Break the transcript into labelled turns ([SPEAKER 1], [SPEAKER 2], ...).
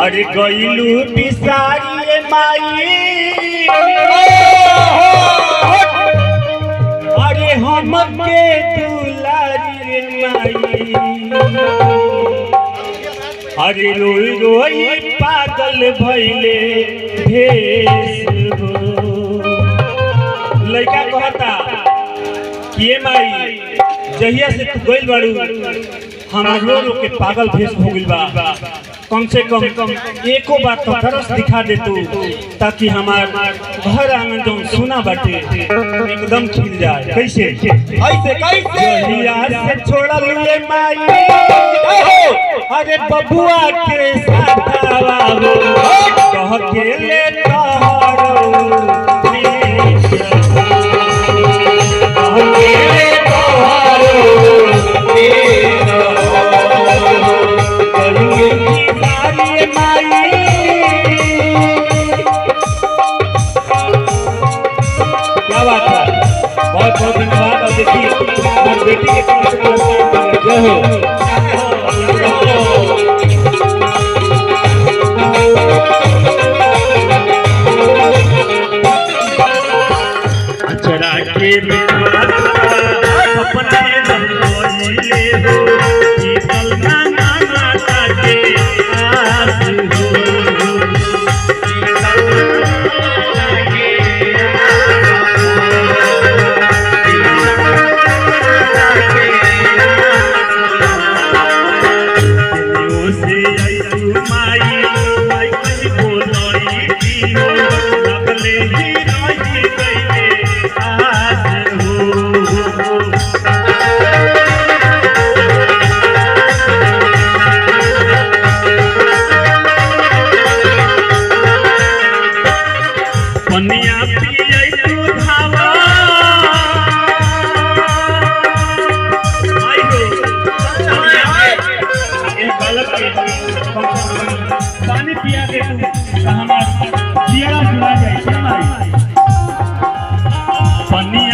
[SPEAKER 1] अरे गईलू बिसारी माई अरे हम के दुलारी माई अरे रोई रोई पागल भइले भेष लड़का कहता कि माई जहिया से तू गइल बाड़ू हमार रो रो के पागल भेष हो गइल बा कम से कम एको बार तो तरस दिखा दे तू ताकि हमार घर आंगन जो सुना बाटे एकदम खिल जाए। कैसे
[SPEAKER 2] ऐसे कैसे
[SPEAKER 1] से छोड़ा लिए माई अरे बबुआ के साथवा कह के ले बहुत बहुत धन्यवाद। और देखिए हमारी बेटी के अचरा के पनिया पियै तू धावा आई हो इन बालक के पानी पिया दे तू हमार जिया जुड़ा जाए माई पनिया